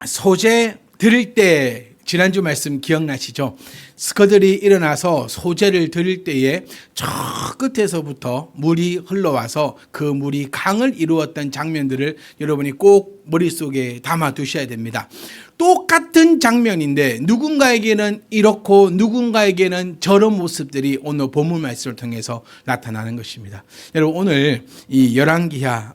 소재 드릴 때 지난주 말씀 기억나시죠? 그들이 일어나서 소재를 드릴 때에 저 끝에서부터 물이 흘러와서 그 물이 강을 이루었던 장면들을 여러분이 꼭 머릿속에 담아 두셔야 됩니다. 똑같은 장면인데 누군가에게는 이렇고 누군가에게는 저런 모습들이 오늘 본문 말씀을 통해서 나타나는 것입니다. 여러분 오늘 이 열왕기하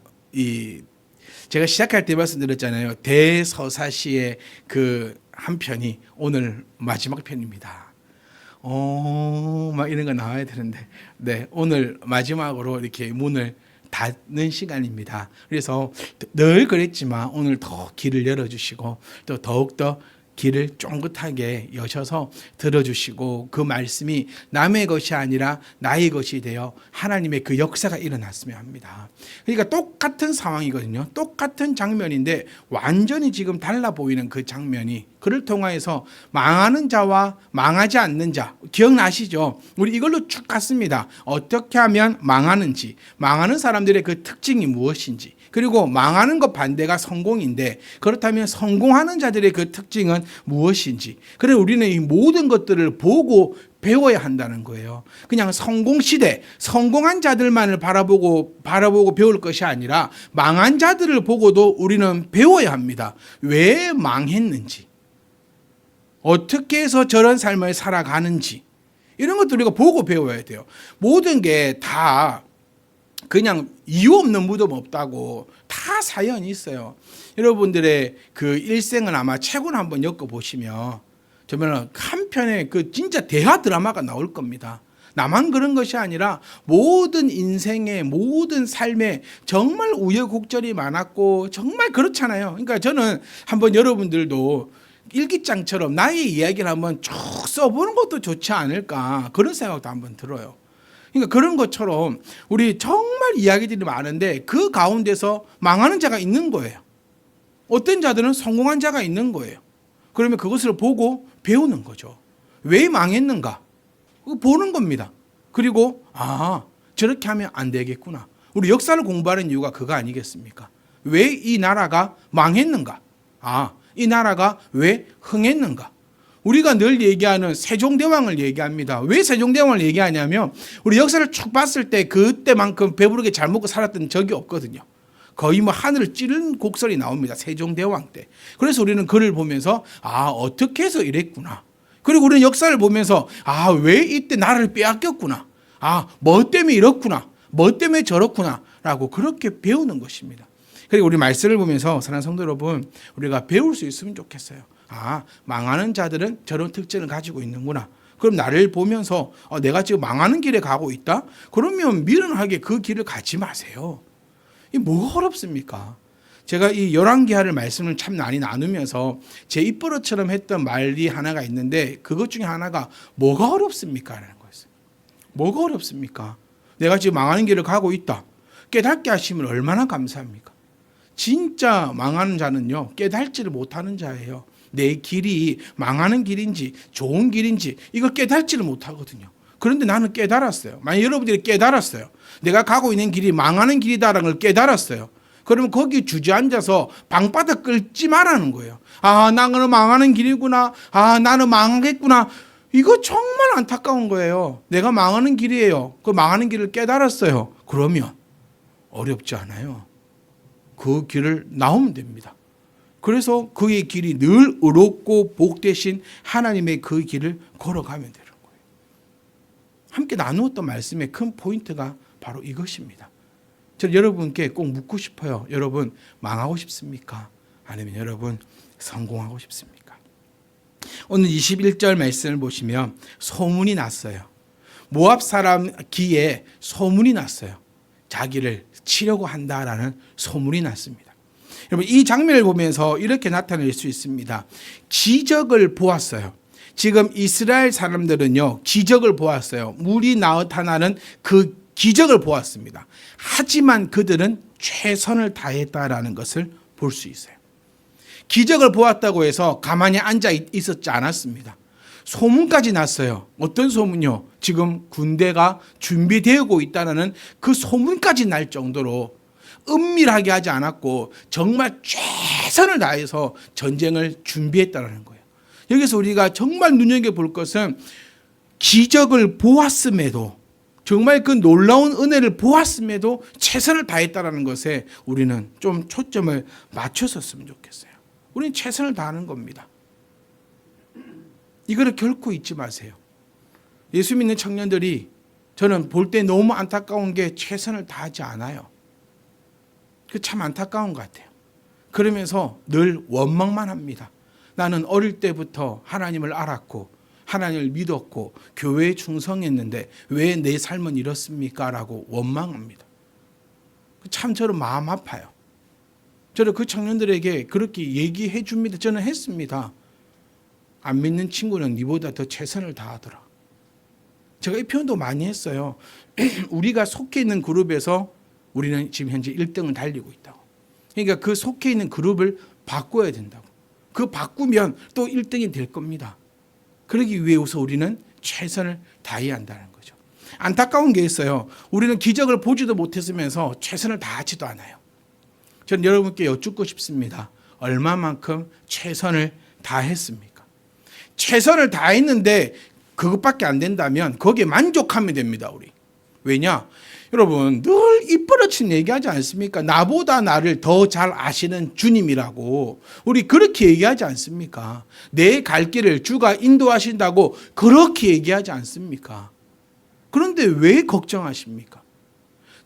제가 시작할 때 말씀드렸잖아요. 대서사시의 그 한 편이 오늘 마지막 편입니다. 막 이런 거 나와야 되는데, 네, 오늘 마지막으로 이렇게 문을 닫는 시간입니다. 그래서 늘 그랬지만 오늘 더 길을 열어주시고 또 더욱더 길을 쫑긋하게 여셔서 들어주시고 그 말씀이 남의 것이 아니라 나의 것이 되어 하나님의 그 역사가 일어났으면 합니다. 그러니까 똑같은 상황이거든요. 똑같은 장면인데 완전히 지금 달라 보이는 그 장면이 그를 통하여서 망하는 자와 망하지 않는 자 기억나시죠? 우리 이걸로 쭉 갔습니다. 어떻게 하면 망하는지, 망하는 사람들의 그 특징이 무엇인지, 그리고 망하는 것 반대가 성공인데 그렇다면 성공하는 자들의 그 특징은 무엇인지. 그래서 우리는 이 모든 것들을 보고 배워야 한다는 거예요. 그냥 성공 시대, 성공한 자들만을 바라보고 배울 것이 아니라 망한 자들을 보고도 우리는 배워야 합니다. 왜 망했는지, 어떻게 해서 저런 삶을 살아가는지, 이런 것들 우리가 보고 배워야 돼요. 모든 게 다 그냥 이유 없는 무덤 없다고 다 사연이 있어요. 여러분들의 그 일생은 아마 책을 한번 엮어보시면 정말 한 편의 그 진짜 대하 드라마가 나올 겁니다. 나만 그런 것이 아니라 모든 인생의 모든 삶에 정말 우여곡절이 많았고 정말 그렇잖아요. 그러니까 저는 한번 여러분들도 일기장처럼 나의 이야기를 한번 쭉 써보는 것도 좋지 않을까, 그런 생각도 한번 들어요. 그러니까 그런 것처럼 우리 정말 이야기들이 많은데 그 가운데서 망하는 자가 있는 거예요. 어떤 자들은 성공한 자가 있는 거예요. 그러면 그것을 보고 배우는 거죠. 왜 망했는가? 보는 겁니다. 그리고 저렇게 하면 안 되겠구나. 우리 역사를 공부하는 이유가 그거 아니겠습니까? 왜 이 나라가 망했는가? 이 나라가 왜 흥했는가? 우리가 늘 얘기하는 세종대왕을 얘기합니다. 왜 세종대왕을 얘기하냐면 우리 역사를 쭉 봤을 때 그때만큼 배부르게 잘 먹고 살았던 적이 없거든요. 거의 뭐 하늘을 찌른 곡설이 나옵니다. 세종대왕 때. 그래서 우리는 그를 보면서 어떻게 해서 이랬구나. 그리고 우리는 역사를 보면서 왜 이때 나라를 빼앗겼구나. 뭐 때문에 이렇구나. 뭐 때문에 저렇구나. 라고 그렇게 배우는 것입니다. 그리고 우리 말씀을 보면서 사랑하는 성도 여러분, 우리가 배울 수 있으면 좋겠어요. 망하는 자들은 저런 특징을 가지고 있는구나. 그럼 나를 보면서 내가 지금 망하는 길에 가고 있다? 그러면 미련하게 그 길을 가지 마세요. 이게 뭐가 어렵습니까? 제가 이 열왕기하를 말씀을 참 많이 나누면서 제 입버릇처럼 했던 말이 하나가 있는데 그것 중에 하나가 뭐가 어렵습니까? 라는 거였어요. 뭐가 어렵습니까? 내가 지금 망하는 길을 가고 있다. 깨닫게 하시면 얼마나 감사합니까? 진짜 망하는 자는요, 깨닫지를 못하는 자예요. 내 길이 망하는 길인지 좋은 길인지 이걸 깨닫지를 못하거든요. 그런데 나는 깨달았어요. 만약 여러분들이 깨달았어요. 내가 가고 있는 길이 망하는 길이다라는 걸 깨달았어요. 그러면 거기 주저앉아서 방바닥 끌지 말라는 거예요. 나는 망하는 길이구나. 나는 망하겠구나. 이거 정말 안타까운 거예요. 내가 망하는 길이에요. 그 망하는 길을 깨달았어요. 그러면 어렵지 않아요. 그 길을 나오면 됩니다. 그래서 그의 길이 늘 의롭고 복되신 하나님의 그 길을 걸어가면 되는 거예요. 함께 나누었던 말씀의 큰 포인트가 바로 이것입니다. 저는 여러분께 꼭 묻고 싶어요. 여러분 망하고 싶습니까? 아니면 여러분 성공하고 싶습니까? 오늘 21절 말씀을 보시면 소문이 났어요. 모압 사람 기에 소문이 났어요. 자기를 치려고 한다라는 소문이 났습니다. 여러분 이 장면을 보면서 이렇게 나타낼 수 있습니다. 기적을 보았어요. 지금 이스라엘 사람들은요, 기적을 보았어요. 물이 나타나는 그 기적을 보았습니다. 하지만 그들은 최선을 다했다라는 것을 볼 수 있어요. 기적을 보았다고 해서 가만히 앉아 있었지 않았습니다. 소문까지 났어요. 어떤 소문요? 지금 군대가 준비되고 있다는 그 소문까지 날 정도로 은밀하게 하지 않았고 정말 최선을 다해서 전쟁을 준비했다는 거예요. 여기서 우리가 정말 눈여겨볼 것은 기적을 보았음에도, 정말 그 놀라운 은혜를 보았음에도 최선을 다했다는 것에 우리는 좀 초점을 맞췄었으면 좋겠어요. 우리는 최선을 다하는 겁니다. 이거를 결코 잊지 마세요. 예수 믿는 청년들이 저는 볼 때 너무 안타까운 게 최선을 다하지 않아요. 그 참 안타까운 것 같아요. 그러면서 늘 원망만 합니다. 나는 어릴 때부터 하나님을 알았고 하나님을 믿었고 교회에 충성했는데 왜 내 삶은 이렇습니까? 라고 원망합니다. 참 저는 마음 아파요. 저는 그 청년들에게 그렇게 얘기해 줍니다. 저는 했습니다. 안 믿는 친구는 니보다 더 최선을 다하더라. 제가 이 표현도 많이 했어요. 우리가 속해 있는 그룹에서 우리는 지금 현재 1등을 달리고 있다고. 그러니까 그 속해 있는 그룹을 바꿔야 된다고. 그 바꾸면 또 1등이 될 겁니다. 그러기 위해서 우리는 최선을 다해야 한다는 거죠. 안타까운 게 있어요. 우리는 기적을 보지도 못했으면서 최선을 다하지도 않아요. 저는 여러분께 여쭙고 싶습니다. 얼마만큼 최선을 다했습니까? 최선을 다했는데 그것밖에 안 된다면 거기에 만족하면 됩니다. 우리. 왜냐? 여러분 늘 입버릇친 얘기하지 않습니까? 나보다 나를 더 잘 아시는 주님이라고 우리 그렇게 얘기하지 않습니까? 내 갈 길을 주가 인도하신다고 그렇게 얘기하지 않습니까? 그런데 왜 걱정하십니까?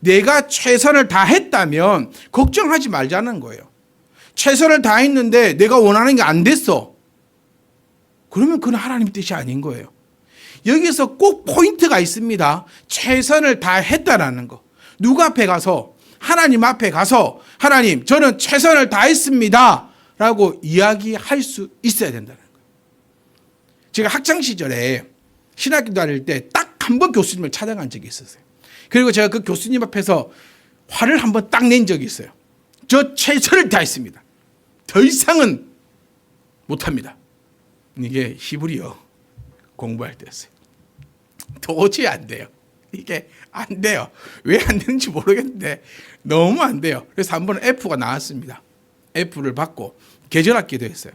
내가 최선을 다했다면 걱정하지 말자는 거예요. 최선을 다했는데 내가 원하는 게 안 됐어. 그러면 그건 하나님 뜻이 아닌 거예요. 여기서 꼭 포인트가 있습니다. 최선을 다했다라는 거. 누구 앞에 가서, 하나님 앞에 가서 하나님 저는 최선을 다했습니다 라고 이야기할 수 있어야 된다는 거예요. 제가 학창시절에 신학교 다닐 때 딱 한 번 교수님을 찾아간 적이 있었어요. 그리고 제가 그 교수님 앞에서 화를 한번 딱 낸 적이 있어요. 저 최선을 다했습니다. 더 이상은 못합니다. 이게 히브리어 공부할 때였어요. 도저히 안 돼요. 이게 안 돼요. 왜 안 되는지 모르겠는데 너무 안 돼요. 그래서 한 번은 F가 나왔습니다. F를 받고 계절학기도 했어요.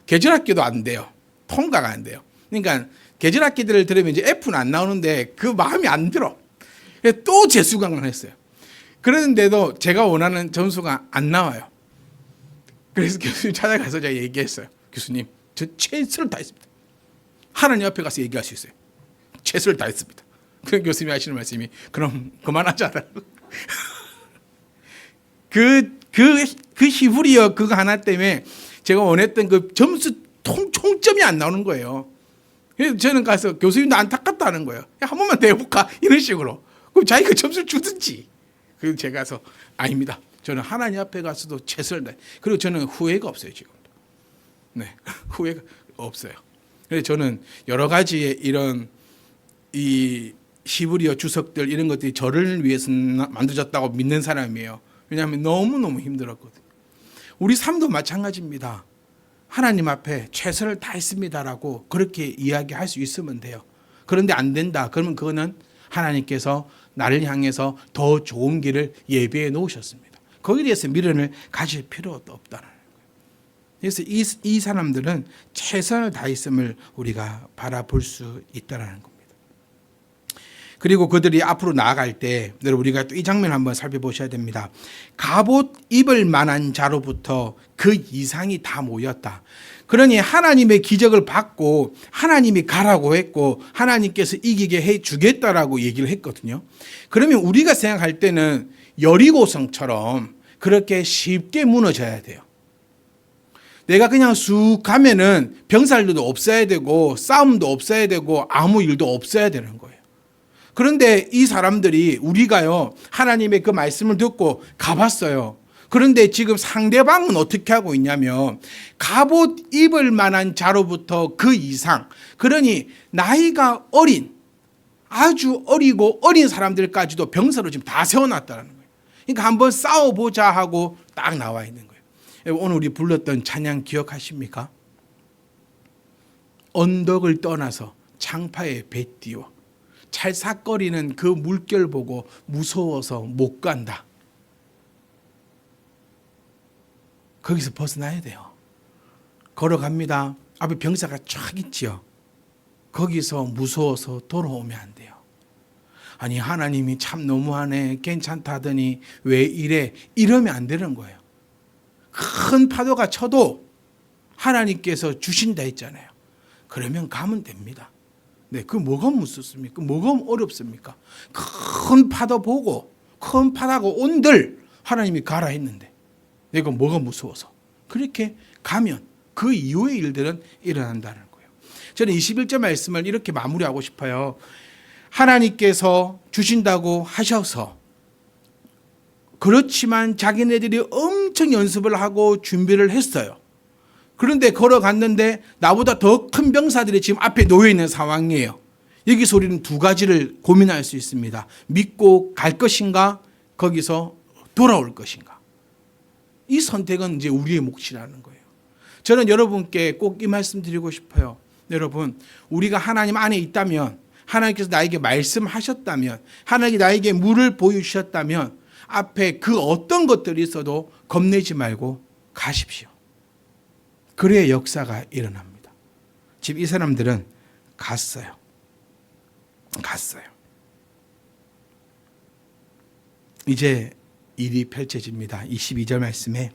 계절학기도 안 돼요. 통과가 안 돼요. 그러니까 계절학기들을 들으면 이제 F는 안 나오는데 그 마음이 안 들어. 그래서 또 재수강을 했어요. 그런데도 제가 원하는 점수가 안 나와요. 그래서 교수님 찾아가서 제가 얘기했어요. 교수님, 저 최선을 다했습니다. 하나님 앞에 가서 얘기할 수 있어요. 최선을 다했습니다. 그 교수님이 하시는 말씀이 그럼 그만하자. 그 히브리어 그거 하나 때문에 제가 원했던 그 점수 총점이 안 나오는 거예요. 그래서 저는 가서 교수님도 안타깝다는 거예요. 한 번만 더 해볼까? 이런 식으로. 그럼 자기가 점수를 주든지. 그래서 제가 가서 아닙니다. 저는 하나님 앞에 가서도 최선을 다해. 그리고 저는 후회가 없어요 지금. 네, 후회가 없어요. 그래서 저는 여러 가지의 이런 이 히브리어 주석들 이런 것들이 저를 위해서 만들어졌다고 믿는 사람이에요. 왜냐하면 너무너무 힘들었거든요. 우리 삶도 마찬가지입니다. 하나님 앞에 최선을 다했습니다라고 그렇게 이야기할 수 있으면 돼요. 그런데 안 된다. 그러면 그거는 하나님께서 나를 향해서 더 좋은 길을 예비해 놓으셨습니다. 거기에 대해서 미련을 가질 필요도 없다는 거예요. 그래서 이 사람들은 최선을 다했음을 우리가 바라볼 수 있다는 겁니다. 그리고 그들이 앞으로 나아갈 때 여러분 우리가 또 이 장면 한번 살펴보셔야 됩니다. 갑옷 입을 만한 자로부터 그 이상이 다 모였다. 그러니 하나님의 기적을 받고 하나님이 가라고 했고 하나님께서 이기게 해 주겠다라고 얘기를 했거든요. 그러면 우리가 생각할 때는 여리고성처럼 그렇게 쉽게 무너져야 돼요. 내가 그냥 쑥 가면은 병살도 없어야 되고 싸움도 없어야 되고 아무 일도 없어야 되는 거예요. 그런데 이 사람들이 우리가요 하나님의 그 말씀을 듣고 가봤어요. 그런데 지금 상대방은 어떻게 하고 있냐면 갑옷 입을 만한 자로부터 그 이상, 그러니 나이가 어린 아주 어리고 어린 사람들까지도 병사로 지금 다 세워놨다는 거예요. 그러니까 한번 싸워보자 하고 딱 나와 있는 거예요. 오늘 우리 불렀던 찬양 기억하십니까? 언덕을 떠나서 창파에 배 띄워 찰싹거리는 그 물결 보고 무서워서 못 간다. 거기서 벗어나야 돼요. 걸어갑니다. 앞에 병사가 쫙 있지요. 거기서 무서워서 돌아오면 안 돼요. 아니 하나님이 참 너무하네, 괜찮다더니 왜 이래, 이러면 안 되는 거예요. 큰 파도가 쳐도 하나님께서 주신다 했잖아요. 그러면 가면 됩니다. 네, 그 뭐가 무섭습니까? 뭐가 어렵습니까? 큰 파도 보고 큰 파도가 온들 하나님이 가라 했는데 이거 뭐가 무서워서 그렇게 가면 그 이후의 일들은 일어난다는 거예요. 저는 21절 말씀을 이렇게 마무리하고 싶어요. 하나님께서 주신다고 하셔서 그렇지만 자기네들이 엄청 연습을 하고 준비를 했어요. 그런데 걸어갔는데 나보다 더 큰 병사들이 지금 앞에 놓여 있는 상황이에요. 여기서 우리는 두 가지를 고민할 수 있습니다. 믿고 갈 것인가, 거기서 돌아올 것인가. 이 선택은 이제 우리의 몫이라는 거예요. 저는 여러분께 꼭 이 말씀 드리고 싶어요. 여러분, 우리가 하나님 안에 있다면, 하나님께서 나에게 말씀하셨다면, 하나님이 나에게 물을 보여주셨다면 앞에 그 어떤 것들이 있어도 겁내지 말고 가십시오. 그래야 역사가 일어납니다. 지금 이 사람들은 갔어요. 이제 일이 펼쳐집니다. 22절 말씀에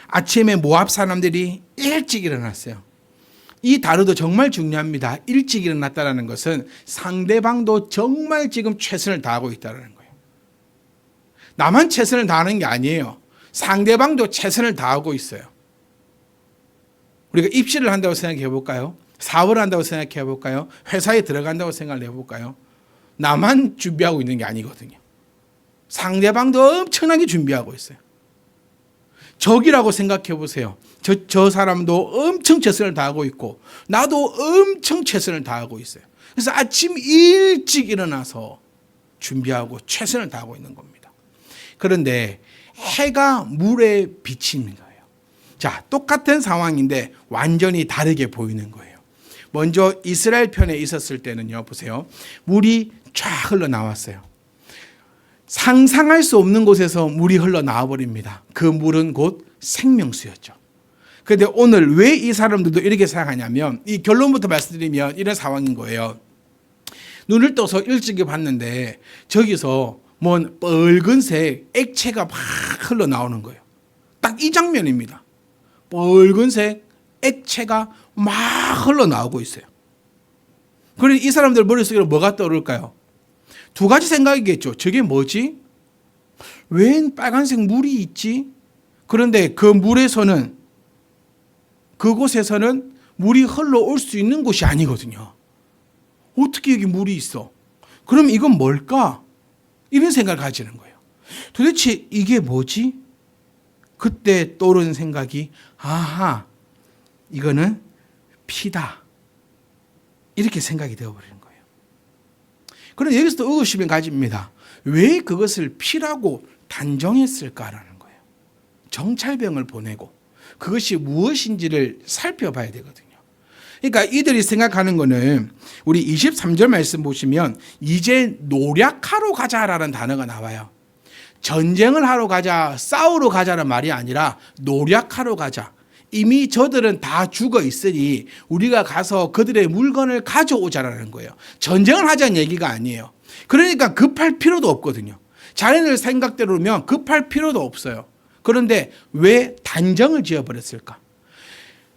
아침에 모압 사람들이 일찍 일어났어요. 이 단어도 정말 중요합니다. 일찍 일어났다는 것은 상대방도 정말 지금 최선을 다하고 있다는 거예요. 나만 최선을 다하는 게 아니에요. 상대방도 최선을 다하고 있어요. 우리가 입시를 한다고 생각해 볼까요? 사업을 한다고 생각해 볼까요? 회사에 들어간다고 생각해 볼까요? 나만 준비하고 있는 게 아니거든요. 상대방도 엄청나게 준비하고 있어요. 적이라고 생각해 보세요. 저 사람도 엄청 최선을 다하고 있고 나도 엄청 최선을 다하고 있어요. 그래서 아침 일찍 일어나서 준비하고 최선을 다하고 있는 겁니다. 그런데 해가 물에 비치는 거예요. 자, 똑같은 상황인데 완전히 다르게 보이는 거예요. 먼저 이스라엘 편에 있었을 때는요, 보세요. 물이 쫙 흘러나왔어요. 상상할 수 없는 곳에서 물이 흘러나와 버립니다. 그 물은 곧 생명수였죠. 그런데 오늘 왜 이 사람들도 이렇게 생각하냐면, 이 결론부터 말씀드리면 이런 상황인 거예요. 눈을 떠서 일찍이 봤는데 저기서 뭔 붉은색 액체가 막 흘러나오는 거예요. 딱 이 장면입니다. 붉은색 액체가 막 흘러나오고 있어요. 그래서 이 사람들 머릿속에 뭐가 떠오를까요? 두 가지 생각이겠죠. 저게 뭐지? 웬 빨간색 물이 있지? 그런데 그 물에서는, 그곳에서는 물이 흘러올 수 있는 곳이 아니거든요. 어떻게 여기 물이 있어? 그럼 이건 뭘까? 이런 생각을 가지는 거예요. 도대체 이게 뭐지? 그때 떠오르는 생각이, 아하, 이거는 피다. 이렇게 생각이 되어버리는 거예요. 그런데 여기서도 의구심을 가집니다. 왜 그것을 피라고 단정했을까라는 거예요. 정찰병을 보내고 그것이 무엇인지를 살펴봐야 되거든요. 그러니까 이들이 생각하는 거는, 우리 23절 말씀 보시면 이제 노략하러 가자라는 단어가 나와요. 전쟁을 하러 가자, 싸우러 가자는 말이 아니라 노략하러 가자. 이미 저들은 다 죽어 있으니 우리가 가서 그들의 물건을 가져오자라는 거예요. 전쟁을 하자는 얘기가 아니에요. 그러니까 급할 필요도 없거든요. 자기들 생각대로면 급할 필요도 없어요. 그런데 왜 단정을 지어버렸을까?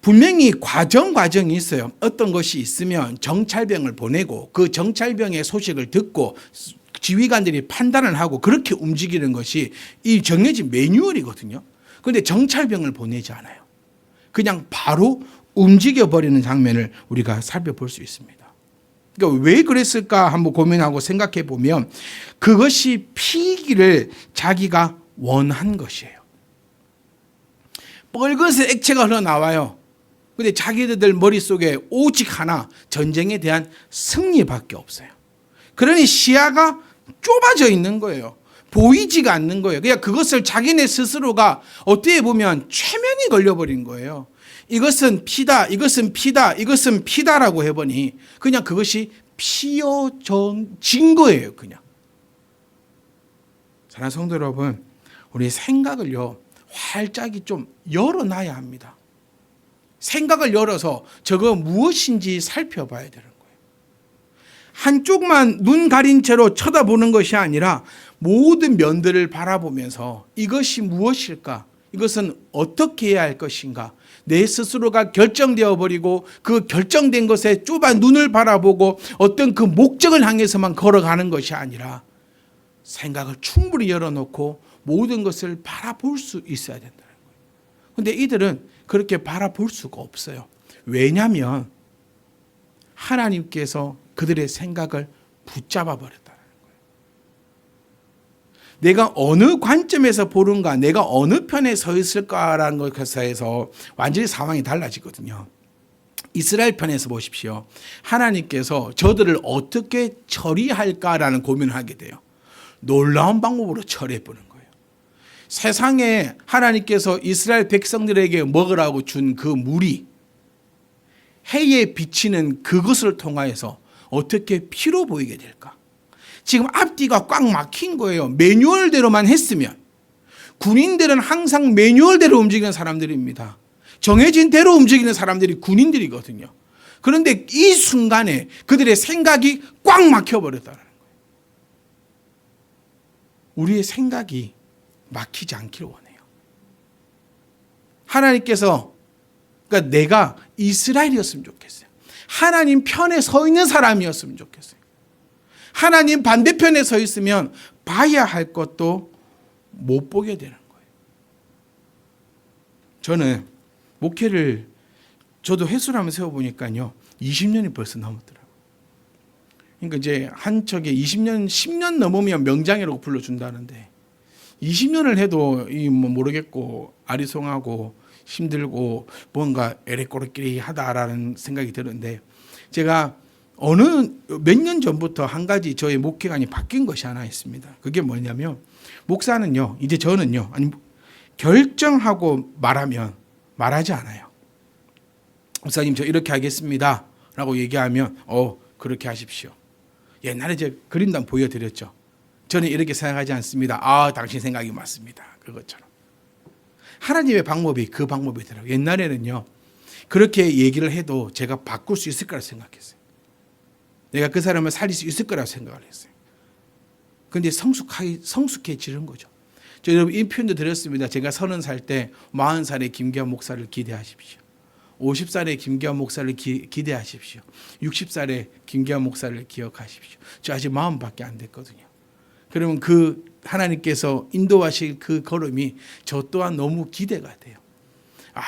분명히 과정이 있어요. 어떤 것이 있으면 정찰병을 보내고 그 정찰병의 소식을 듣고 지휘관들이 판단을 하고 그렇게 움직이는 것이 이 정해진 매뉴얼이거든요. 그런데 정찰병을 보내지 않아요. 그냥 바로 움직여버리는 장면을 우리가 살펴볼 수 있습니다. 그러니까 왜 그랬을까 한번 고민하고 생각해 보면, 그것이 피기를 자기가 원한 것이에요. 뻘겋은 액체가 흘러나와요. 근데 자기들 머릿속에 오직 하나, 전쟁에 대한 승리밖에 없어요. 그러니 시야가 좁아져 있는 거예요. 보이지가 않는 거예요. 그냥 그것을 자기네 스스로가 어떻게 보면 최면이 걸려버린 거예요. 이것은 피다, 이것은 피다, 이것은 피다라고 해보니 그냥 그것이 피어진 거예요. 그냥. 사랑하는 성도 여러분, 우리 생각을요 활짝이 좀 열어놔야 합니다. 생각을 열어서 저거 무엇인지 살펴봐야 되는 거예요. 한쪽만 눈 가린 채로 쳐다보는 것이 아니라 모든 면들을 바라보면서 이것이 무엇일까? 이것은 어떻게 해야 할 것인가? 내 스스로가 결정되어 버리고 그 결정된 것에 좁아 눈을 바라보고 어떤 그 목적을 향해서만 걸어가는 것이 아니라 생각을 충분히 열어놓고 모든 것을 바라볼 수 있어야 된다는 거예요. 그런데 이들은 그렇게 바라볼 수가 없어요. 왜냐하면 하나님께서 그들의 생각을 붙잡아 버렸다는 거예요. 내가 어느 관점에서 보는가, 내가 어느 편에 서 있을까라는 것에서 완전히 상황이 달라지거든요. 이스라엘 편에서 보십시오. 하나님께서 저들을 어떻게 처리할까라는 고민을 하게 돼요. 놀라운 방법으로 처리해 보는 거예요. 세상에 하나님께서 이스라엘 백성들에게 먹으라고 준 그 물이 해에 비치는 그것을 통하여서 어떻게 피로 보이게 될까? 지금 앞뒤가 꽉 막힌 거예요. 매뉴얼대로만 했으면. 군인들은 항상 매뉴얼대로 움직이는 사람들입니다. 정해진 대로 움직이는 사람들이 군인들이거든요. 그런데 이 순간에 그들의 생각이 꽉 막혀버렸다는 거예요. 우리의 생각이 막히지 않기를 원해요. 하나님께서, 그러니까 내가 이스라엘이었으면 좋겠어요. 하나님 편에 서 있는 사람이었으면 좋겠어요. 하나님 반대편에 서 있으면 봐야 할 것도 못 보게 되는 거예요. 저는 목회를 저도 횟수를 한번 세워보니까요, 20년이 벌써 넘었더라고요. 그러니까 이제 한 척에 20년, 10년 넘으면 명장이라고 불러준다는데 20년을 해도 모르겠고 아리송하고 힘들고 뭔가 에레꼬르끼리 하다라는 생각이 드는데, 제가 어느 몇 년 전부터 한 가지 저의 목회관이 바뀐 것이 하나 있습니다. 그게 뭐냐면, 목사는요, 이제 저는요, 아니 결정하고 말하면 말하지 않아요. 목사님 저 이렇게 하겠습니다 라고 얘기하면 그렇게 하십시오. 옛날에 제 그림도 보여드렸죠. 저는 이렇게 생각하지 않습니다. 당신 생각이 맞습니다. 그것처럼. 하나님의 방법이 그 방법이더라고요. 옛날에는요, 그렇게 얘기를 해도 제가 바꿀 수 있을 거라 생각했어요. 내가 그 사람을 살릴 수 있을 거라고 생각을 했어요. 그런데 성숙해지는 거죠. 저 여러분 이 표현도 드렸습니다. 제가 30살 때 40살의 김기환 목사를 기대하십시오. 50살의 김기환 목사를 기대하십시오. 60살의 김기환 목사를 기억하십시오. 저 아직 40밖에 안 됐거든요. 그러면 그 하나님께서 인도하실 그 걸음이 저 또한 너무 기대가 돼요.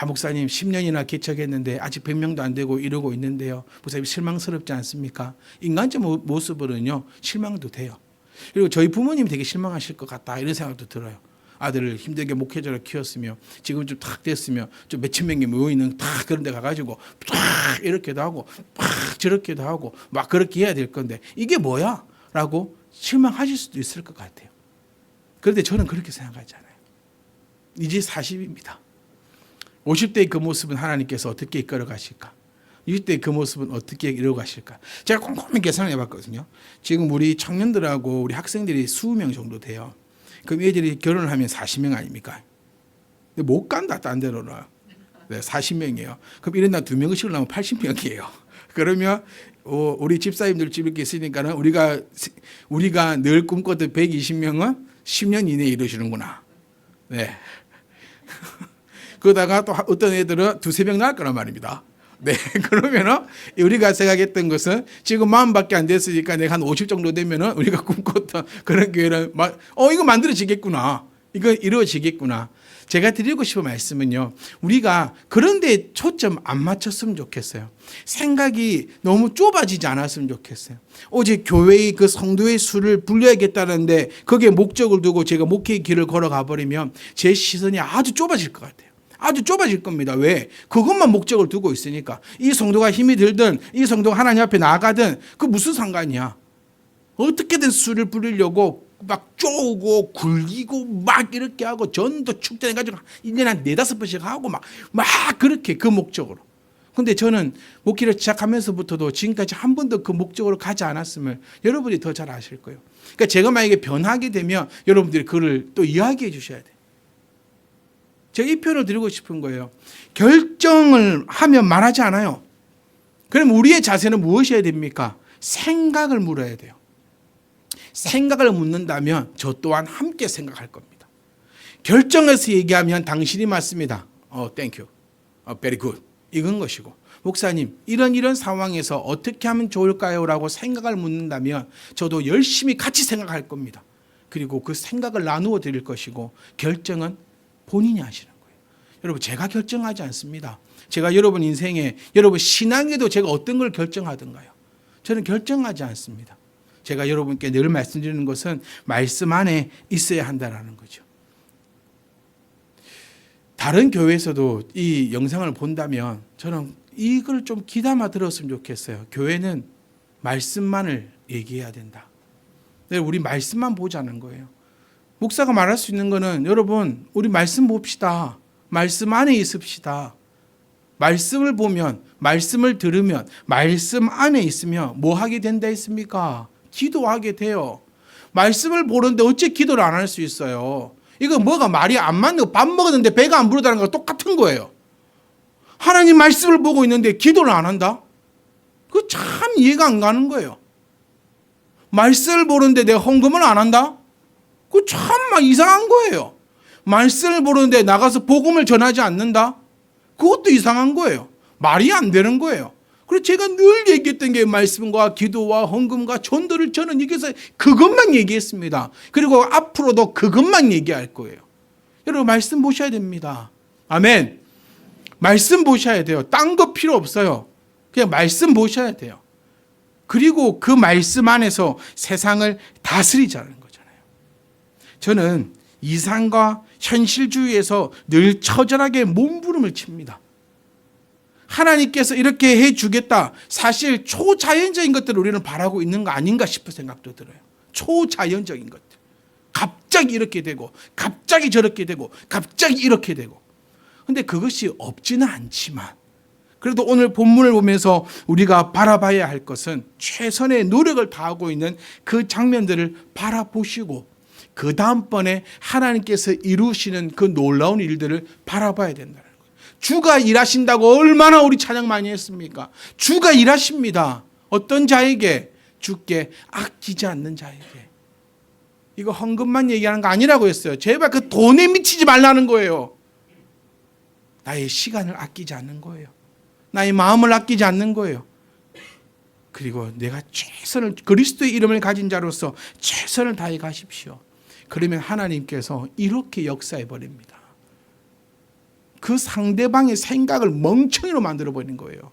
목사님 10년이나 개척했는데 아직 100명도 안 되고 이러고 있는데요. 목사님 실망스럽지 않습니까? 인간적 모습으로는요, 실망도 돼요. 그리고 저희 부모님이 되게 실망하실 것 같다 이런 생각도 들어요. 아들을 힘들게 목회자로 키웠으며 지금 좀 탁 됐으며 좀 몇천 명이 모이는 탁 그런 데 가가지고 탁 이렇게도 하고 탁 저렇게도 하고 막 그렇게 해야 될 건데 이게 뭐야? 라고 실망하실 수도 있을 것 같아요. 그런데 저는 그렇게 생각하지 않아요. 이제 40입니다. 50대의 그 모습은 하나님께서 어떻게 이끌어 가실까? 60대의 그 모습은 어떻게 이끌어 가실까? 제가 꼼꼼히 계산해 봤거든요. 지금 우리 청년들하고 우리 학생들이 20명 정도 돼요. 그럼 애들이 결혼을 하면 40명 아닙니까? 근데 못 간다, 딴 데로는. 네, 40명이에요. 그럼 이런 날 2명씩 나면 80명이에요. 그러면 우리 집사님들 집 이렇게 있으니까는 우리가 늘 꿈꿨던 120명은 10년 이내에 이루어지는구나. 네. 그러다가 또 어떤 애들은 2-3명 나올 거란 말입니다. 네. 그러면은 우리가 생각했던 것은 지금 40밖에 안 됐으니까 내가 한 50 정도 되면은 우리가 꿈꿨던 그런 교회는 이거 만들어지겠구나. 이거 이루어지겠구나. 제가 드리고 싶은 말씀은요, 우리가 그런 데 초점 안 맞췄으면 좋겠어요. 생각이 너무 좁아지지 않았으면 좋겠어요. 어제 교회의 그 성도의 수를 불려야겠다는데 거기에 목적을 두고 제가 목회의 길을 걸어가 버리면 제 시선이 아주 좁아질 것 같아요. 아주 좁아질 겁니다. 왜? 그것만 목적을 두고 있으니까. 이 성도가 힘이 들든 이 성도가 하나님 앞에 나가든 그 무슨 상관이야. 어떻게든 수를 부리려고 막 쪼고 굴리고 막 이렇게 하고 전도 축제해가지고 1년에 한 4-5번씩 하고 막 그렇게 그 목적으로. 근데 저는 목회를 시작하면서부터도 지금까지 한 번도 그 목적으로 가지 않았음을 여러분이 더 잘 아실 거예요. 그러니까 제가 만약에 변하게 되면 여러분들이 그걸 또 이야기해 주셔야 돼요. 제가 이 표현을 드리고 싶은 거예요. 결정을 하면 말하지 않아요. 그럼 우리의 자세는 무엇이어야 됩니까? 생각을 물어야 돼요. 생각을 묻는다면 저 또한 함께 생각할 겁니다. 결정해서 얘기하면 당신이 맞습니다. 땡큐. very good. 이건 것이고, 목사님 이런 상황에서 어떻게 하면 좋을까요? 라고 생각을 묻는다면 저도 열심히 같이 생각할 겁니다. 그리고 그 생각을 나누어 드릴 것이고, 결정은 본인이 하시는 거예요. 여러분, 제가 결정하지 않습니다. 제가 여러분 인생에, 여러분 신앙에도 제가 어떤 걸 결정하든가요? 저는 결정하지 않습니다. 제가 여러분께 늘 말씀드리는 것은 말씀 안에 있어야 한다는 거죠. 다른 교회에서도 이 영상을 본다면 저는 이걸 좀 귀담아 들었으면 좋겠어요. 교회는 말씀만을 얘기해야 된다. 우리 말씀만 보자는 거예요. 목사가 말할 수 있는 거는, 여러분 우리 말씀 봅시다. 말씀 안에 있읍시다. 말씀을 보면, 말씀을 들으면, 말씀 안에 있으면 뭐 하게 된다 했습니까? 기도하게 돼요. 말씀을 보는데 어째 기도를 안 할 수 있어요? 이거 뭐가 말이 안 맞는 거, 밥 먹었는데 배가 안 부르다는 거 똑같은 거예요. 하나님 말씀을 보고 있는데 기도를 안 한다? 그거 참 이해가 안 가는 거예요. 말씀을 보는데 내가 헌금을 안 한다? 그거 참 막 이상한 거예요. 말씀을 보는데 나가서 복음을 전하지 않는다? 그것도 이상한 거예요. 말이 안 되는 거예요. 그래서 제가 늘 얘기했던 게 말씀과 기도와 헌금과 전도를 저는 여기서 그것만 얘기했습니다. 그리고 앞으로도 그것만 얘기할 거예요. 여러분 말씀 보셔야 됩니다. 아멘. 말씀 보셔야 돼요. 딴 거 필요 없어요. 그냥 말씀 보셔야 돼요. 그리고 그 말씀 안에서 세상을 다스리자는 거잖아요. 저는 이상과 현실주의에서 늘 처절하게 몸부림을 칩니다. 하나님께서 이렇게 해주겠다. 사실 초자연적인 것들을 우리는 바라고 있는 거 아닌가 싶은 생각도 들어요. 초자연적인 것들. 갑자기 이렇게 되고, 갑자기 저렇게 되고, 갑자기 이렇게 되고. 근데 그것이 없지는 않지만, 그래도 오늘 본문을 보면서 우리가 바라봐야 할 것은 최선의 노력을 다하고 있는 그 장면들을 바라보시고, 그 다음번에 하나님께서 이루시는 그 놀라운 일들을 바라봐야 된다는 거예요. 주가 일하신다고 얼마나 우리 찬양 많이 했습니까? 주가 일하십니다. 어떤 자에게? 주께 아끼지 않는 자에게. 이거 헌금만 얘기하는 거 아니라고 했어요. 제발 그 돈에 미치지 말라는 거예요. 나의 시간을 아끼지 않는 거예요. 나의 마음을 아끼지 않는 거예요. 그리고 내가 최선을, 그리스도의 이름을 가진 자로서 최선을 다해 가십시오. 그러면 하나님께서 이렇게 역사해 버립니다. 그 상대방의 생각을 멍청이로 만들어 버리는 거예요.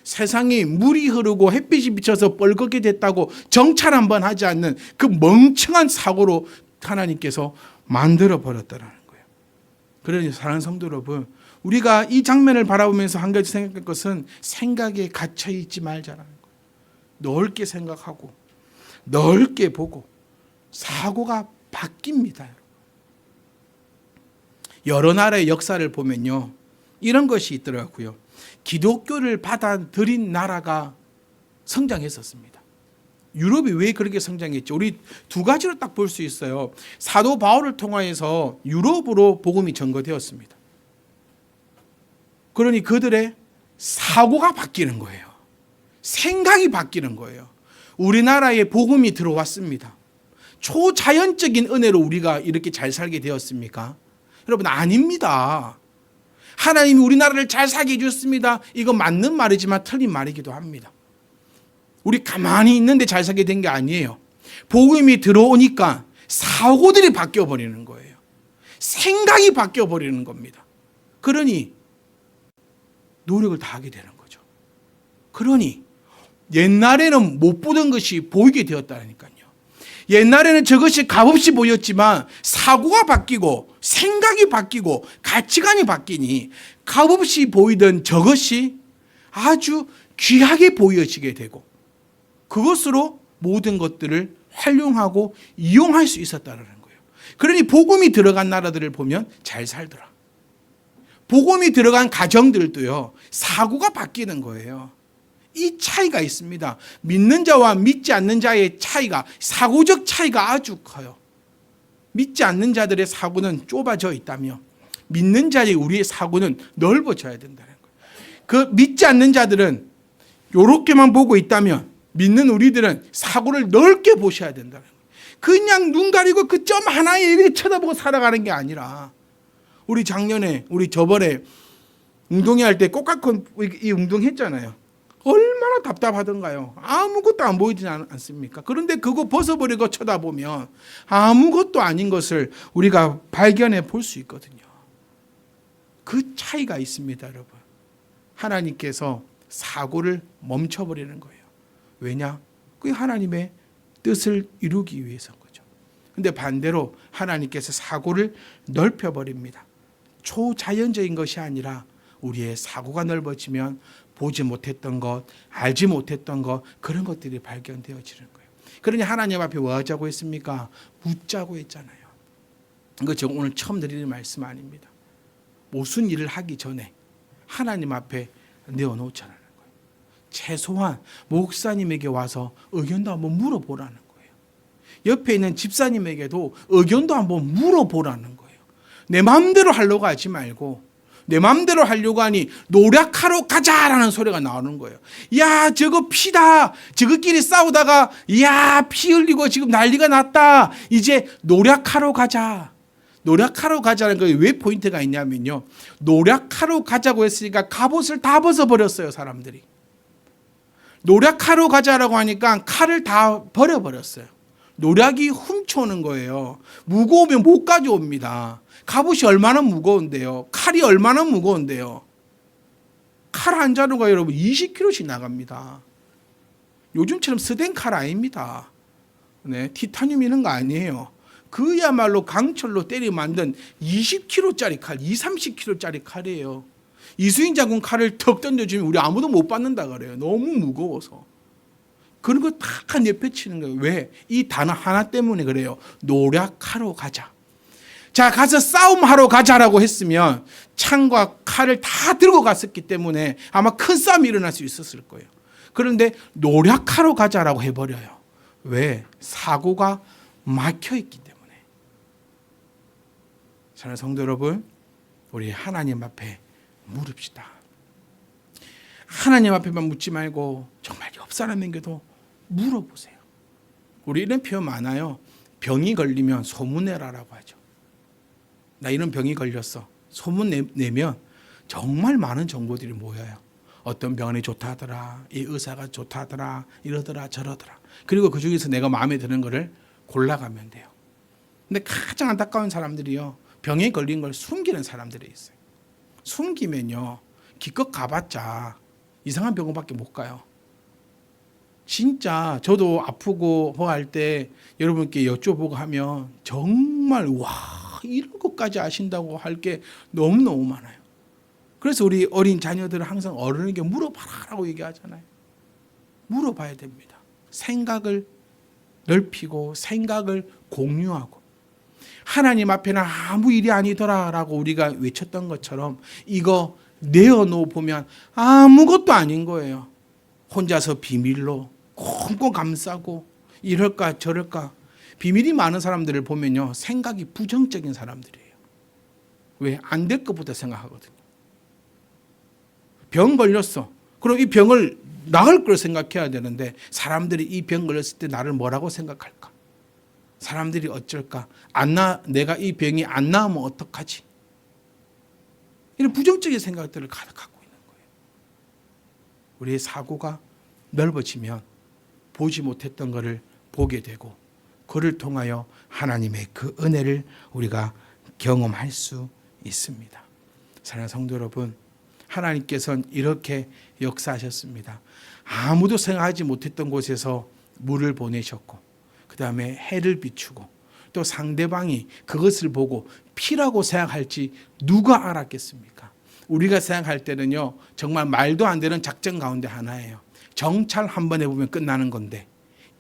세상이 물이 흐르고 햇빛이 비쳐서 뻘겋게 됐다고 정찰 한번 하지 않는 그 멍청한 사고로 하나님께서 만들어 버렸다는 거예요. 그러니 사랑하는 성도 여러분, 우리가 이 장면을 바라보면서 한 가지 생각할 것은 생각에 갇혀 있지 말자라는 거예요. 넓게 생각하고 넓게 보고 사고가 바뀝니다. 여러 나라의 역사를 보면요, 이런 것이 있더라고요. 기독교를 받아들인 나라가 성장했었습니다. 유럽이 왜 그렇게 성장했죠? 우리 두 가지로 딱 볼 수 있어요. 사도 바울을 통하여서 유럽으로 복음이 전거되었습니다. 그러니 그들의 사고가 바뀌는 거예요. 생각이 바뀌는 거예요. 우리나라에 복음이 들어왔습니다. 초자연적인 은혜로 우리가 이렇게 잘 살게 되었습니까? 여러분, 아닙니다. 하나님이 우리나라를 잘 살게 해줬습니다. 이거 맞는 말이지만 틀린 말이기도 합니다. 우리 가만히 있는데 잘 살게 된 게 아니에요. 복음이 들어오니까 사고들이 바뀌어 버리는 거예요. 생각이 바뀌어 버리는 겁니다. 그러니 노력을 다하게 되는 거죠. 그러니 옛날에는 못 보던 것이 보이게 되었다니까요. 옛날에는 저것이 값없이 보였지만 사고가 바뀌고 생각이 바뀌고 가치관이 바뀌니 값없이 보이던 저것이 아주 귀하게 보여지게 되고, 그것으로 모든 것들을 활용하고 이용할 수 있었다는 거예요. 그러니 복음이 들어간 나라들을 보면 잘 살더라. 복음이 들어간 가정들도요, 사고가 바뀌는 거예요. 이 차이가 있습니다. 믿는 자와 믿지 않는 자의 차이가, 사고적 차이가 아주 커요. 믿지 않는 자들의 사고는 좁아져 있다며, 믿는 자의 우리의 사고는 넓어져야 된다는 거예요. 그 믿지 않는 자들은 요렇게만 보고 있다면 믿는 우리들은 사고를 넓게 보셔야 된다는 거예요. 그냥 눈 가리고 그 점 하나에 이렇게 쳐다보고 살아가는 게 아니라 우리 저번에 웅동이 할 때 꽃가콘 이 웅동했잖아요. 얼마나 답답하던가요. 아무것도 안 보이지 않습니까? 그런데 그거 벗어버리고 쳐다보면 아무것도 아닌 것을 우리가 발견해 볼 수 있거든요. 그 차이가 있습니다, 여러분. 하나님께서 사고를 멈춰버리는 거예요. 왜냐? 그게 하나님의 뜻을 이루기 위해서인 거죠. 근데 반대로 하나님께서 사고를 넓혀버립니다. 초자연적인 것이 아니라 우리의 사고가 넓어지면 보지 못했던 것, 알지 못했던 것, 그런 것들이 발견되어지는 거예요. 그러니 하나님 앞에 뭐 하자고 했습니까? 묻자고 했잖아요. 이거 제가 오늘 처음 드리는 말씀 아닙니다. 무슨 일을 하기 전에 하나님 앞에 내어놓자는 거예요. 최소한 목사님에게 와서 의견도 한번 물어보라는 거예요. 옆에 있는 집사님에게도 의견도 한번 물어보라는 거예요. 내 마음대로 하려고 하지 말고 내 마음대로 하려고 하니 노력하러 가자라는 소리가 나오는 거예요. 야, 저거 피다. 저거끼리 싸우다가 야, 피 흘리고 지금 난리가 났다. 이제 노력하러 가자. 노력하러 가자는 거에 왜 포인트가 있냐면요. 노력하러 가자고 했으니까 갑옷을 다 벗어버렸어요, 사람들이. 노력하러 가자라고 하니까 칼을 다 버려버렸어요. 노력이 훔쳐오는 거예요. 무거우면 못 가져옵니다. 갑옷이 얼마나 무거운데요. 칼이 얼마나 무거운데요. 칼 한 자루가 여러분 20kg씩 나갑니다. 요즘처럼 스텐 칼 아닙니다. 네, 티타늄 이런 거 아니에요. 그야말로 강철로 때려 만든 20kg짜리 칼, 30kg짜리 칼이에요. 이수인 장군 칼을 턱 던져주면 우리 아무도 못 받는다 그래요. 너무 무거워서. 그런 거 다 내팽치는 거예요. 왜? 이 단어 하나 때문에 그래요. 노력하러 가자. 자, 가서 싸움하러 가자라고 했으면 창과 칼을 다 들고 갔었기 때문에 아마 큰 싸움이 일어날 수 있었을 거예요. 그런데 노력하러 가자라고 해버려요. 왜? 사고가 막혀있기 때문에. 사랑하는 성도 여러분, 우리 하나님 앞에 물읍시다. 하나님 앞에만 묻지 말고 정말 옆 사람에게도 물어보세요. 우리 이런 표현 많아요. 병이 걸리면 소문내라라고 하죠. 나 이런 병이 걸렸어. 소문 내면 정말 많은 정보들이 모여요. 어떤 병원이 좋다 하더라. 이 의사가 좋다 하더라. 이러더라 저러더라. 그리고 그 중에서 내가 마음에 드는 거를 골라가면 돼요. 근데 가장 안타까운 사람들이요. 병에 걸린 걸 숨기는 사람들이 있어요. 숨기면요. 기껏 가봤자 이상한 병원밖에 못 가요. 진짜 저도 아프고 할 때 여러분께 여쭤보고 하면 정말 와 이런 것까지 아신다고 할 게 너무너무 많아요. 그래서 우리 어린 자녀들은 항상 어른에게 물어봐라라고 얘기하잖아요. 물어봐야 됩니다. 생각을 넓히고 생각을 공유하고 하나님 앞에는 아무 일이 아니더라라고 우리가 외쳤던 것처럼 이거 내어놓어 보면 아무것도 아닌 거예요. 혼자서 비밀로 꽁꽁 감싸고 이럴까 저럴까 비밀이 많은 사람들을 보면요. 생각이 부정적인 사람들이에요. 왜? 안 될 것부터 생각하거든요. 병 걸렸어. 그럼 이 병을 나을 걸 생각해야 되는데 사람들이 이 병 걸렸을 때 나를 뭐라고 생각할까? 사람들이 어쩔까? 내가 이 병이 안 나으면 어떡하지? 이런 부정적인 생각들을 갖고 있는 거예요. 우리의 사고가 넓어지면 보지 못했던 것을 보게 되고 그를 통하여 하나님의 그 은혜를 우리가 경험할 수 있습니다. 사랑하는 성도 여러분, 하나님께서는 이렇게 역사하셨습니다. 아무도 생각하지 못했던 곳에서 물을 보내셨고 그 다음에 해를 비추고 또 상대방이 그것을 보고 피라고 생각할지 누가 알았겠습니까? 우리가 생각할 때는요 정말 말도 안 되는 작전 가운데 하나예요. 정찰 한번 해보면 끝나는 건데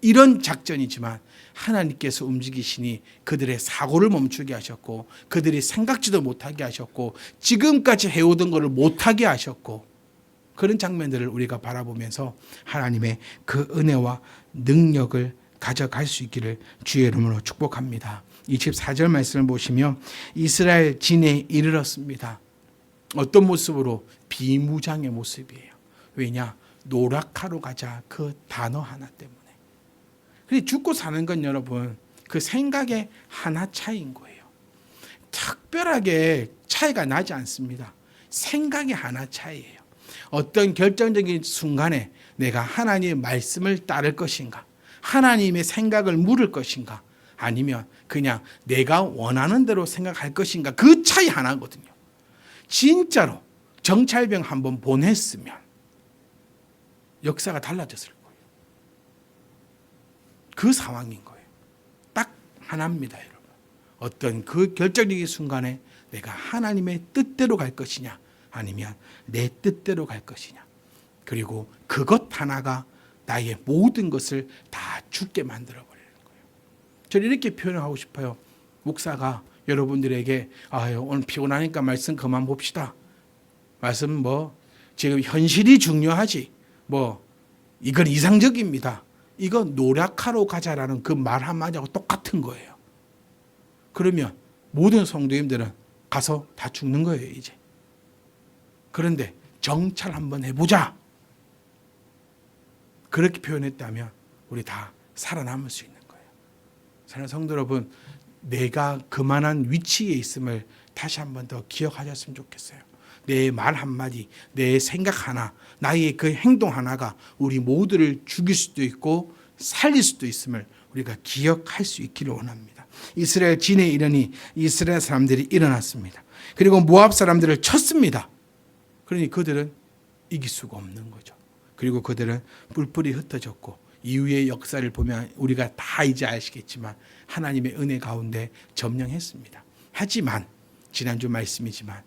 이런 작전이지만 하나님께서 움직이시니 그들의 사고를 멈추게 하셨고 그들이 생각지도 못하게 하셨고 지금까지 해오던 것을 못하게 하셨고 그런 장면들을 우리가 바라보면서 하나님의 그 은혜와 능력을 가져갈 수 있기를 주의 이름으로 축복합니다. 24절 말씀을 보시면 이스라엘 진에 이르렀습니다. 어떤 모습으로? 비무장의 모습이에요. 왜냐? 노력하러 가자, 그 단어 하나 때문에. 그래, 죽고 사는 건 여러분 그 생각의 하나 차이인 거예요. 특별하게 차이가 나지 않습니다. 생각의 하나 차이예요. 어떤 결정적인 순간에 내가 하나님의 말씀을 따를 것인가, 하나님의 생각을 물을 것인가, 아니면 그냥 내가 원하는 대로 생각할 것인가, 그 차이 하나거든요. 진짜로 정찰병 한번 보냈으면 역사가 달라졌을 거예요. 그 상황인 거예요. 딱 하나입니다, 여러분. 어떤 그 결정적인 순간에 내가 하나님의 뜻대로 갈 것이냐, 아니면 내 뜻대로 갈 것이냐. 그리고 그것 하나가 나의 모든 것을 다 죽게 만들어 버리는 거예요. 저는 이렇게 표현하고 싶어요. 목사가 여러분들에게 오늘 피곤하니까 말씀 그만 봅시다. 말씀 지금 현실이 중요하지. 이건 이상적입니다. 이거 노력하러 가자라는 그 말 한마디하고 똑같은 거예요. 그러면 모든 성도님들은 가서 다 죽는 거예요, 이제. 그런데 정찰 한번 해보자. 그렇게 표현했다면 우리 다 살아남을 수 있는 거예요. 사랑하는 성도 여러분, 내가 그만한 위치에 있음을 다시 한번 더 기억하셨으면 좋겠어요. 내 말 한마디, 내 생각 하나, 나의 그 행동 하나가 우리 모두를 죽일 수도 있고 살릴 수도 있음을 우리가 기억할 수 있기를 원합니다. 이스라엘 진에 이르니 이스라엘 사람들이 일어났습니다. 그리고 모압 사람들을 쳤습니다. 그러니 그들은 이길 수가 없는 거죠. 그리고 그들은 뿔뿔이 흩어졌고 이후의 역사를 보면 우리가 다 이제 아시겠지만 하나님의 은혜 가운데 점령했습니다. 하지만 지난주 말씀이지만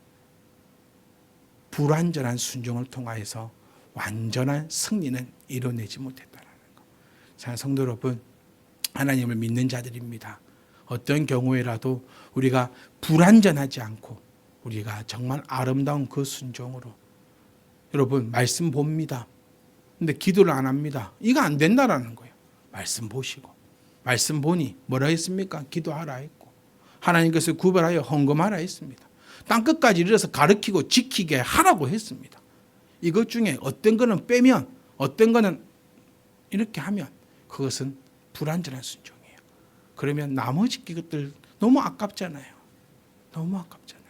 불완전한 순종을 통하여서 완전한 승리는 이뤄내지 못했다는 것. 자, 성도 여러분, 하나님을 믿는 자들입니다. 어떤 경우에라도 우리가 불완전하지 않고 우리가 정말 아름다운 그 순종으로, 여러분 말씀 봅니다. 근데 기도를 안 합니다. 이거 안 된다라는 거예요. 말씀 보시고, 말씀 보니 뭐라 했습니까? 기도하라 했고, 하나님께서 구별하여 헌금하라 했습니다. 땅끝까지 이르러서 가르치고 지키게 하라고 했습니다. 이것 중에 어떤 거는 빼면, 어떤 거는 이렇게 하면 그것은 불완전한 순종이에요. 그러면 나머지 것들 너무 아깝잖아요. 너무 아깝잖아요.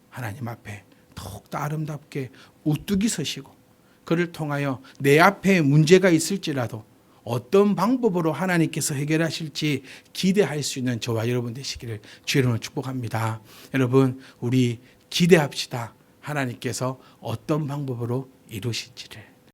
하나님 앞에 더욱더 아름답게 우뚝이 서시고, 그를 통하여 내 앞에 문제가 있을지라도 어떤 방법으로 하나님께서 해결하실지 기대할 수 있는 저와 여러분 되시기를 주의 이름으로 축복합니다. 여러분, 우리 기대합시다. 하나님께서 어떤 방법으로 이루실지를.